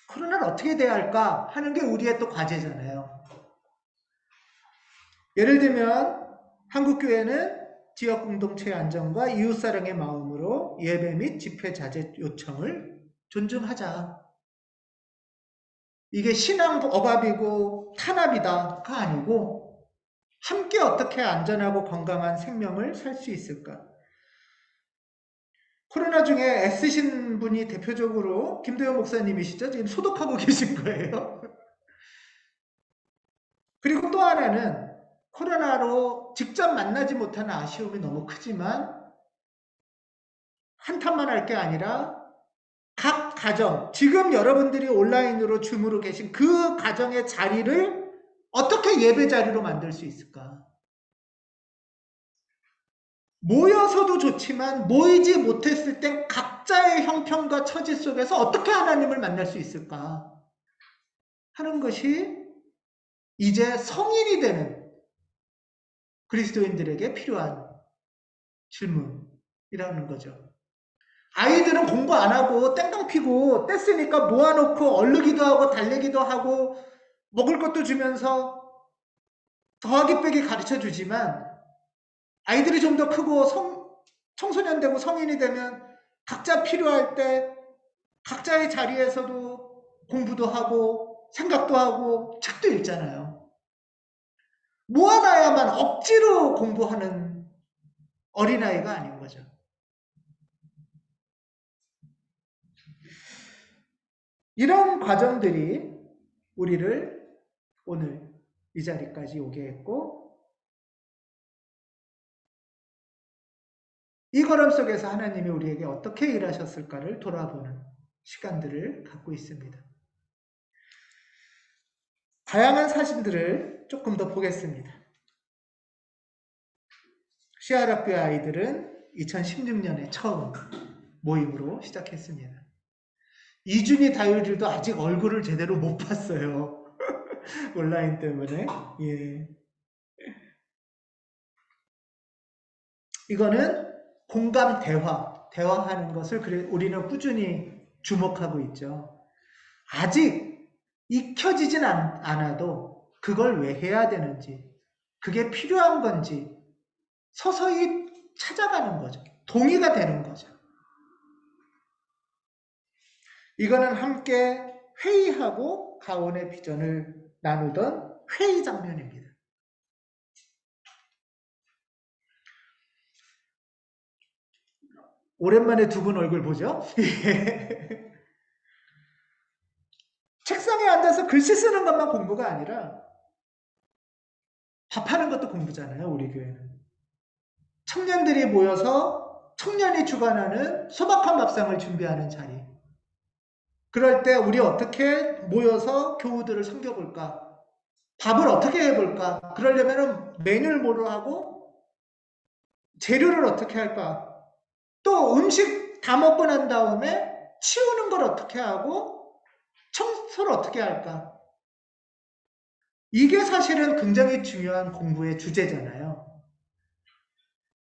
코로나를 어떻게 대할까 하는 게 우리의 또 과제잖아요. 예를 들면 한국교회는 지역 공동체의 안정과 이웃사랑의 마음으로 예배 및 집회 자제 요청을 존중하자. 이게 신앙 억압이고 탄압이다가 아니고 함께 어떻게 안전하고 건강한 생명을 살 수 있을까? 코로나 중에 애쓰신 분이 대표적으로 김도현 목사님이시죠? 지금 소독하고 계신 거예요. 그리고 또 하나는 코로나로 직접 만나지 못하는 아쉬움이 너무 크지만 한탄만 할 게 아니라 각 가정, 지금 여러분들이 온라인으로 줌으로 계신 그 가정의 자리를 어떻게 예배 자리로 만들 수 있을까? 모여서도 좋지만 모이지 못했을 땐 각자의 형편과 처지 속에서 어떻게 하나님을 만날 수 있을까? 하는 것이 이제 성인이 되는 그리스도인들에게 필요한 질문이라는 거죠. 아이들은 공부 안 하고 땡깡 피고 뗐으니까 모아놓고 얼르기도 하고 달래기도 하고 먹을 것도 주면서 더하기 빼기 가르쳐 주지만 아이들이 좀 더 크고 청소년 되고 성인이 되면 각자 필요할 때 각자의 자리에서도 공부도 하고 생각도 하고 책도 읽잖아요. 모아놔야만 억지로 공부하는 어린아이가 아닌 거죠. 이런 과정들이 우리를 오늘 이 자리까지 오게 했고 이 걸음 속에서 하나님이 우리에게 어떻게 일하셨을까를 돌아보는 시간들을 갖고 있습니다. 다양한 사진들을 조금 더 보겠습니다. 시아락교회 아이들은 2016년에 처음 모임으로 시작했습니다. 이준희 다율들도 아직 얼굴을 제대로 못 봤어요. 온라인 때문에. 예. 이거는 공감 대화하는 것을 우리는 꾸준히 주목하고 있죠. 아직 익혀지진 않아도 그걸 왜 해야 되는지, 그게 필요한 건지 서서히 찾아가는 거죠. 동의가 되는 거죠. 이거는 함께 회의하고 가온의 비전을 나누던 회의 장면입니다. 오랜만에 두 분 얼굴 보죠? 책상에 앉아서 글씨 쓰는 것만 공부가 아니라 밥하는 것도 공부잖아요, 우리 교회는. 청년들이 모여서 청년이 주관하는 소박한 밥상을 준비하는 자리. 그럴 때 우리 어떻게 모여서 교우들을 섬겨볼까? 밥을 어떻게 해볼까? 그러려면 메뉴를 뭐로 하고 재료를 어떻게 할까? 또 음식 다 먹고 난 다음에 치우는 걸 어떻게 하고 청소를 어떻게 할까? 이게 사실은 굉장히 중요한 공부의 주제잖아요.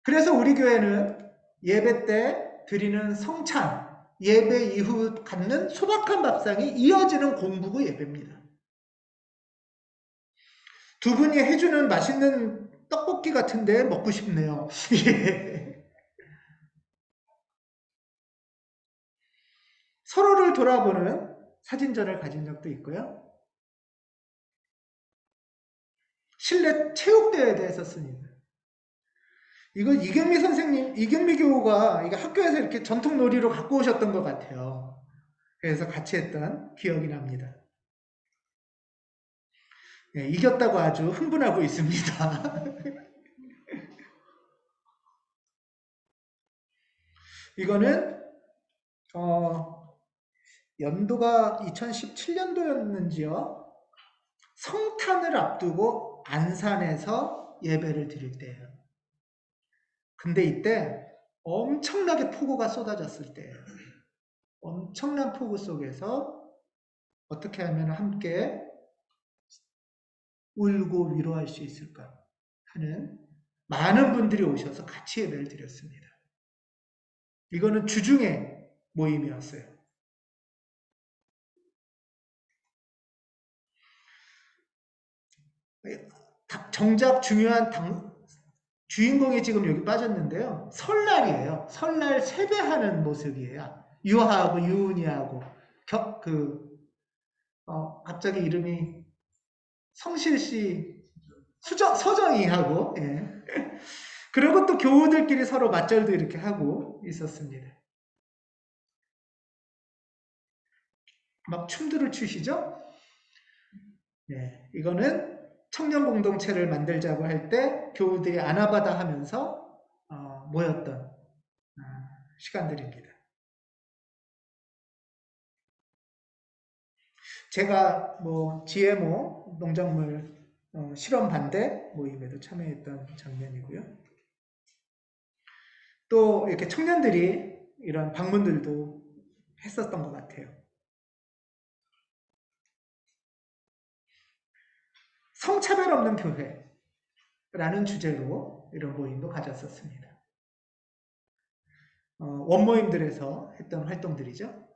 그래서 우리 교회는 예배 때 드리는 성찬, 예배 이후 갖는 소박한 밥상이 이어지는 공부구 예배입니다. 두 분이 해주는 맛있는 떡볶이 같은데 먹고 싶네요. 서로를 돌아보는 사진전을 가진 적도 있고요. 실내 체육대회에 대해서 했습니다. 이거 이경미 선생님, 이경미 교우가 이거 학교에서 이렇게 전통 놀이로 갖고 오셨던 것 같아요. 그래서 같이 했던 기억이 납니다. 네, 이겼다고 아주 흥분하고 있습니다. 이거는 연도가 2017년도였는지요. 성탄을 앞두고 안산에서 예배를 드릴 때예요. 근데 이때 엄청나게 폭우가 쏟아졌을 때예요. 엄청난 폭우 속에서 어떻게 하면 함께 울고 위로할 수 있을까 하는 많은 분들이 오셔서 같이 예배를 드렸습니다. 이거는 주중에 모임이었어요. 정작 중요한 주인공이 지금 여기 빠졌는데요. 설날이에요. 설날 세배하는 모습이에요. 유하하고 유은이하고 갑자기 이름이 성실씨 서정이하고 예. 그리고 또 교우들끼리 서로 맞절도 이렇게 하고 있었습니다. 막 춤들을 추시죠? 네, 이거는 청년 공동체를 만들자고 할 때 교우들이 아나바다 하면서 모였던 시간들입니다. 제가 GMO 농작물 실험 반대 모임에도 참여했던 장면이고요. 또 이렇게 청년들이 이런 방문들도 했었던 것 같아요. 성차별 없는 교회라는 주제로 이런 모임도 가졌었습니다. 원모임들에서 했던 활동들이죠.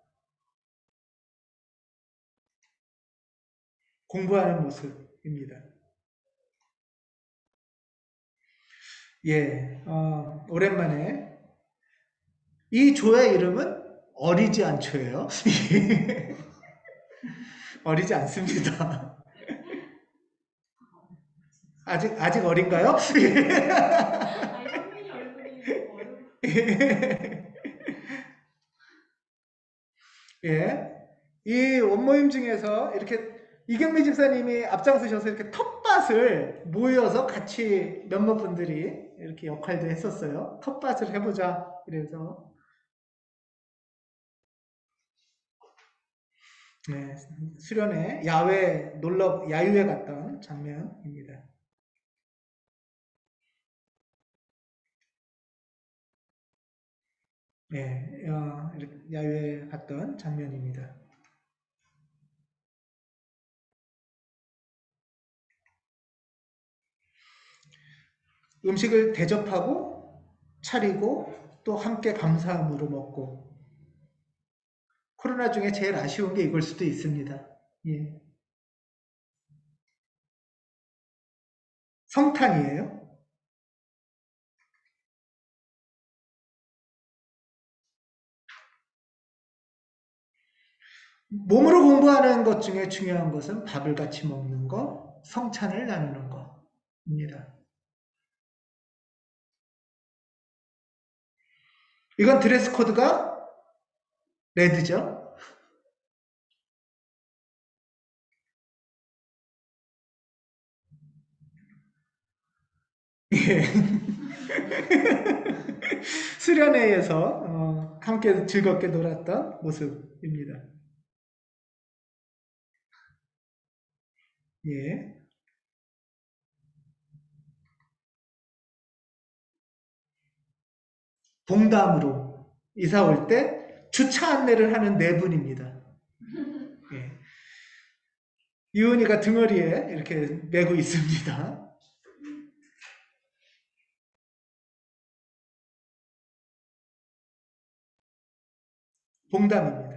공부하는 모습입니다. 예, 오랜만에 이 조의 이름은 어리지 않죠예요. 어리지 않습니다. 아직 어린가요? 예. 이 원모임 중에서 이렇게 이경미 집사님이 앞장서셔서 이렇게 텃밭을 모여서 같이 몇몇 분들이 이렇게 역할도 했었어요. 텃밭을 해보자. 그래서 네, 수련회 야외 야유회 갔던 장면입니다. 네, 야유회 갔던 장면입니다. 음식을 대접하고 차리고 또 함께 감사함으로 먹고 코로나 중에 제일 아쉬운 게 이걸 수도 있습니다. 예. 성탄이에요. 몸으로 공부하는 것 중에 중요한 것은 밥을 같이 먹는 거, 성찬을 나누는 거입니다. 이건 드레스 코드가 레드죠. 예. 수련회에서 함께 즐겁게 놀았던 모습입니다. 예. 봉담으로 이사 올 때 주차 안내를 하는 네 분입니다. 예. 유은이가 등허리에 이렇게 메고 있습니다. 봉담입니다.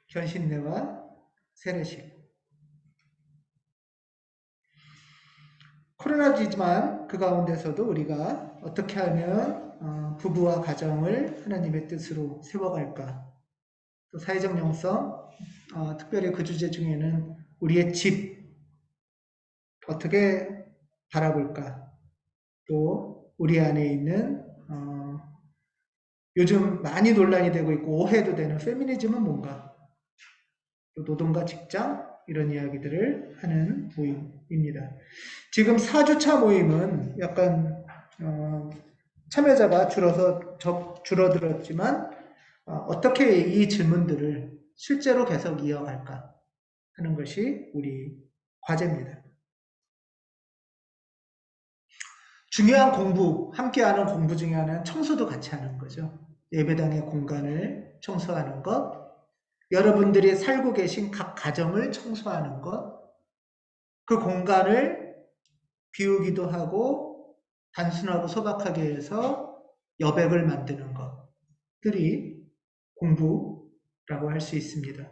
견신례와 세례식. 코로나지만 그 가운데서도 우리가 어떻게 하면 부부와 가정을 하나님의 뜻으로 세워갈까? 또 사회적 영성, 특별히 그 주제 중에는 우리의 집 어떻게 바라볼까? 또 우리 안에 있는 요즘 많이 논란이 되고 있고 오해도 되는 페미니즘은 뭔가? 또 노동과 직장 이런 이야기들을 하는 모임입니다. 지금 4주차 모임은 약간 참여자가 줄어들었지만 어떻게 이 질문들을 실제로 계속 이어갈까 하는 것이 우리 과제입니다. 중요한 공부, 함께하는 공부 중에 하나는 청소도 같이 하는 거죠. 예배당의 공간을 청소하는 것, 여러분들이 살고 계신 각 가정을 청소하는 것, 그 공간을 비우기도 하고 단순하고 소박하게 해서 여백을 만드는 것들이 공부라고 할 수 있습니다.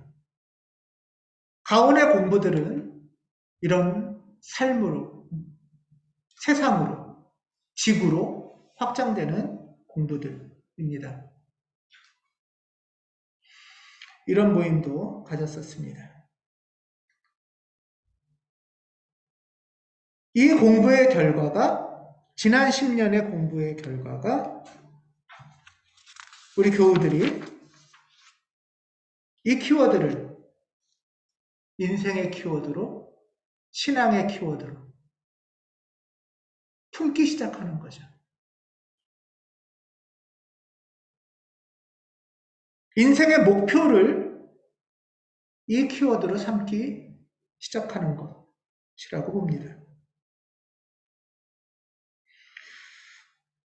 가온의 공부들은 이런 삶으로, 세상으로, 지구로 확장되는 공부들입니다. 이런 모임도 가졌었습니다. 이 공부의 결과가, 지난 10년의 공부의 결과가 우리 교우들이 이 키워드를 인생의 키워드로, 신앙의 키워드로 품기 시작하는 거죠. 인생의 목표를 이 키워드로 삼기 시작하는 것이라고 봅니다.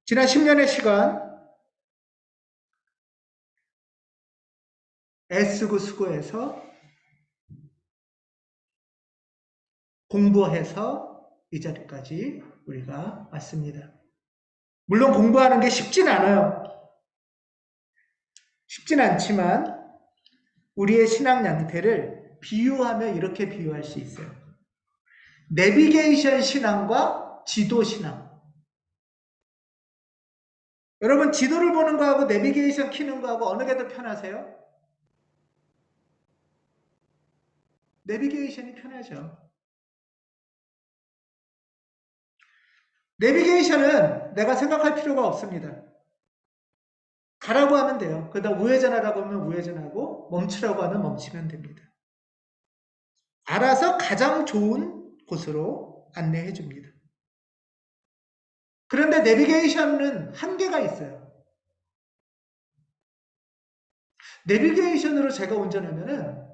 지난 10년의 시간 애쓰고 수고해서 공부해서 이 자리까지 우리가 왔습니다. 물론 공부하는 게 쉽진 않아요. 쉽진 않지만 우리의 신앙 양태를 비유하면 이렇게 비유할 수 있어요. 내비게이션 신앙과 지도 신앙. 여러분 지도를 보는 거하고 내비게이션 키는 거하고 어느 게 더 편하세요? 내비게이션이 편하죠. 내비게이션은 내가 생각할 필요가 없습니다. 가라고 하면 돼요. 그러다 우회전하라고 하면 우회전하고 멈추라고 하면 멈추면 됩니다. 알아서 가장 좋은 곳으로 안내해 줍니다. 그런데 내비게이션은 한계가 있어요. 내비게이션으로 제가 운전하면은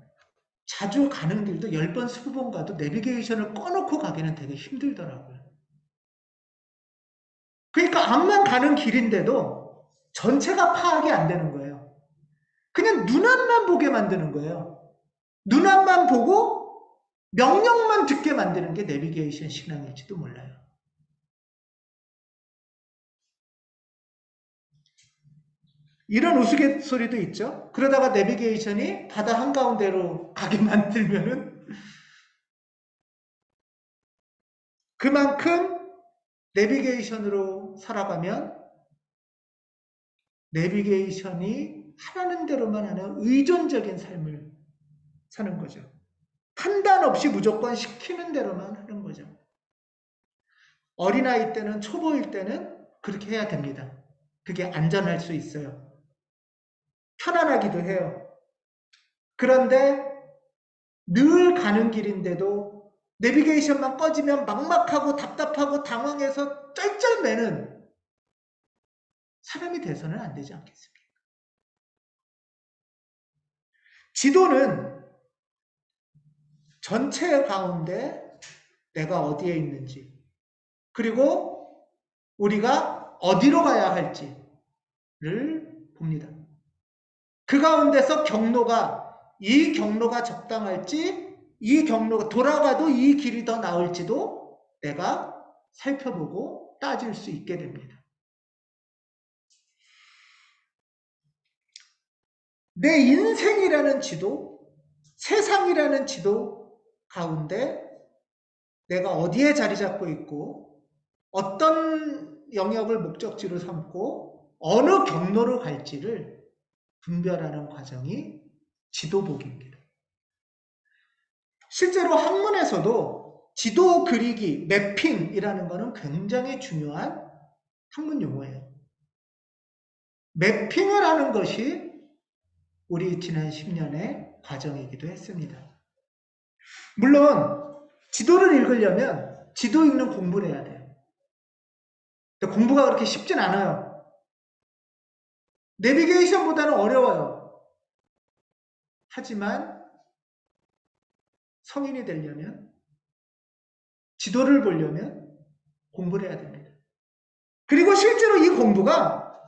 자주 가는 길도 10번, 20번 가도 내비게이션을 꺼놓고 가기는 되게 힘들더라고요. 그러니까 앞만 가는 길인데도 전체가 파악이 안 되는 거예요. 그냥 눈앞만 보게 만드는 거예요. 눈앞만 보고 명령만 듣게 만드는 게 내비게이션 신앙일지도 몰라요. 이런 우스갯소리도 있죠. 그러다가 내비게이션이 바다 한가운데로 가게 만들면은 그만큼 내비게이션으로 살아가면 내비게이션이 하라는 대로만 하는 의존적인 삶을 사는 거죠. 판단 없이 무조건 시키는 대로만 하는 거죠. 어린아이 때는, 초보일 때는 그렇게 해야 됩니다. 그게 안전할 수 있어요. 편안하기도 해요. 그런데 늘 가는 길인데도 내비게이션만 꺼지면 막막하고 답답하고 당황해서 쩔쩔매는 사람이 돼서는 안 되지 않겠습니까? 지도는 전체 가운데 내가 어디에 있는지, 그리고 우리가 어디로 가야 할지를 봅니다. 그 가운데서 이 경로가 적당할지, 이 경로가 돌아가도 이 길이 더 나을지도 내가 살펴보고 따질 수 있게 됩니다. 내 인생이라는 지도, 세상이라는 지도 가운데 내가 어디에 자리 잡고 있고 어떤 영역을 목적지로 삼고 어느 경로로 갈지를 분별하는 과정이 지도보기입니다. 실제로 학문에서도 지도 그리기, 매핑이라는 것은 굉장히 중요한 학문 용어예요. 매핑을 하는 것이 우리 지난 10년의 과정이기도 했습니다. 물론 지도를 읽으려면 지도 읽는 공부를 해야 돼요. 근데 공부가 그렇게 쉽진 않아요. 내비게이션보다는 어려워요. 하지만 성인이 되려면, 지도를 보려면 공부를 해야 됩니다. 그리고 실제로 이 공부가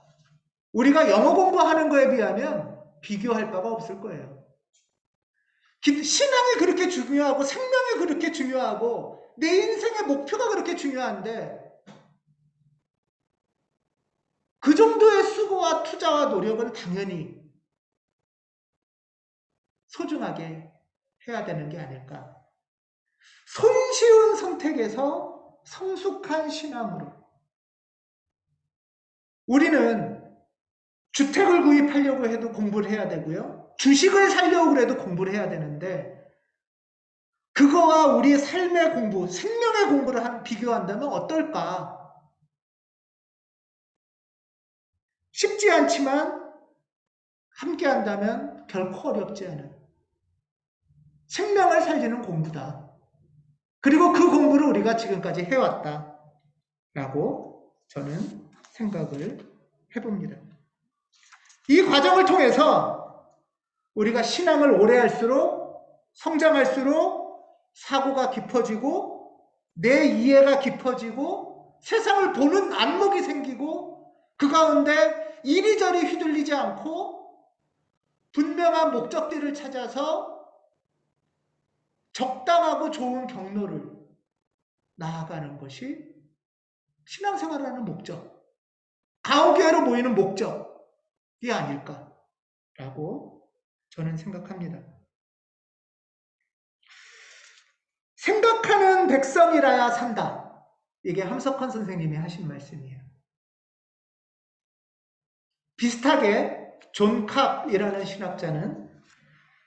우리가 영어 공부하는 거에 비하면 비교할 바가 없을 거예요. 신앙이 그렇게 중요하고 생명이 그렇게 중요하고 내 인생의 목표가 그렇게 중요한데 그 정도의 수고와 투자와 노력은 당연히 소중하게 해야 되는 게 아닐까. 손쉬운 선택에서 성숙한 신앙으로 우리는 주택을 구입하려고 해도 공부를 해야 되고요. 주식을 사려고 해도 공부를 해야 되는데 그거와 우리의 삶의 공부, 생명의 공부를 비교한다면 어떨까? 쉽지 않지만 함께 한다면 결코 어렵지 않은 생명을 살리는 공부다. 그리고 그 공부를 우리가 지금까지 해왔다라고 저는 생각을 해봅니다. 이 과정을 통해서 우리가 신앙을 오래 할수록 성장할수록 사고가 깊어지고 내 이해가 깊어지고 세상을 보는 안목이 생기고 그 가운데 이리저리 휘둘리지 않고 분명한 목적지를 찾아서 적당하고 좋은 경로를 나아가는 것이 신앙생활을 하는 목적, 가옥교회로 모이는 목적이 아닐까라고 저는 생각합니다. 생각하는 백성이라야 산다. 이게 함석헌 선생님이 하신 말씀이에요. 비슷하게 존 캅이라는 신학자는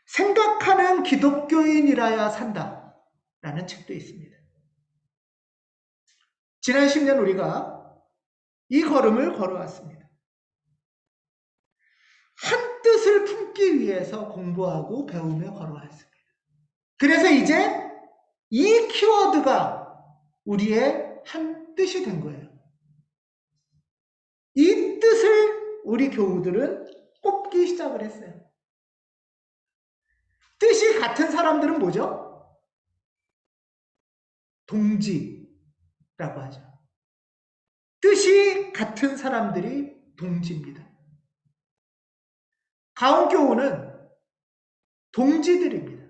생각하는 기독교인이라야 산다 라는 책도 있습니다. 지난 10년 우리가 이 걸음을 걸어왔습니다. 한 뜻을 품기 위해서 공부하고 배우며 걸어왔습니다. 그래서 이제 이 키워드가 우리의 한 뜻이 된 거예요. 이 뜻을 우리 교우들은 꼽기 시작을 했어요. 뜻이 같은 사람들은 뭐죠? 동지라고 하죠. 뜻이 같은 사람들이 동지입니다. 가온교우는 동지들입니다.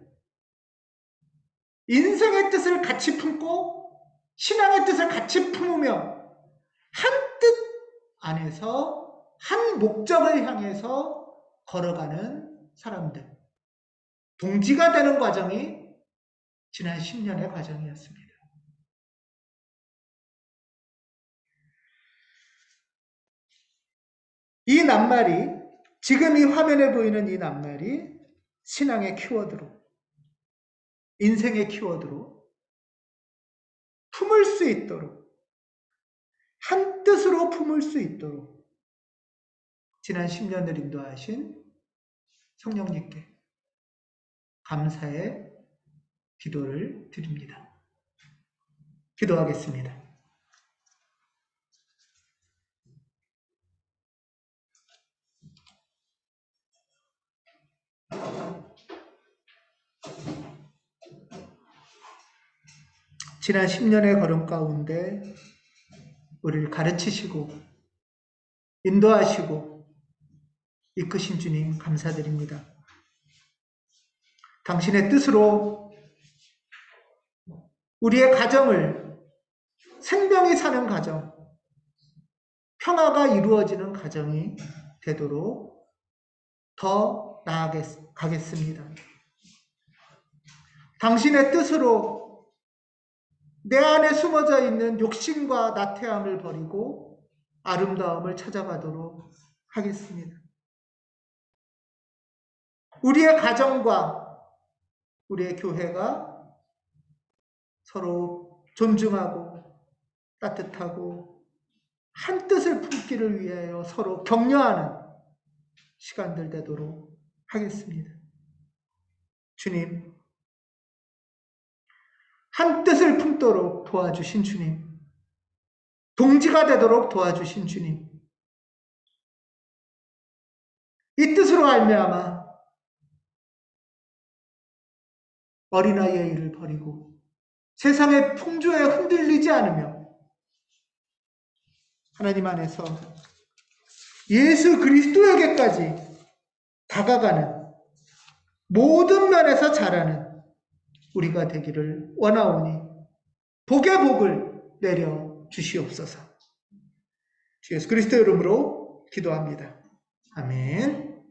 인생의 뜻을 같이 품고 신앙의 뜻을 같이 품으며 한 뜻 안에서 한 목적을 향해서 걸어가는 사람들. 동지가 되는 과정이 지난 10년의 과정이었습니다. 이 낱말이, 지금 이 화면에 보이는 이 낱말이 신앙의 키워드로, 인생의 키워드로 품을 수 있도록, 한 뜻으로 품을 수 있도록 지난 10년을 인도하신 성령님께 감사의 기도를 드립니다. 기도하겠습니다. 지난 10년의 걸음 가운데 우리를 가르치시고 인도하시고 이끄신 주님 감사드립니다. 당신의 뜻으로 우리의 가정을, 생명이 사는 가정, 평화가 이루어지는 가정이 되도록 더 나아가겠습니다. 당신의 뜻으로 내 안에 숨어져 있는 욕심과 나태함을 버리고 아름다움을 찾아가도록 하겠습니다. 우리의 가정과 우리의 교회가 서로 존중하고 따뜻하고 한 뜻을 품기를 위하여 서로 격려하는 시간들 되도록 하겠습니다. 주님, 한 뜻을 품도록 도와주신 주님, 동지가 되도록 도와주신 주님, 이 뜻으로 말미암아 어린아이의 일을 버리고 세상의 풍조에 흔들리지 않으며 하나님 안에서 예수 그리스도에게까지 다가가는, 모든 면에서 자라는 우리가 되기를 원하오니 복의 복을 내려 주시옵소서. 주 예수 그리스도 이름으로 기도합니다. 아멘.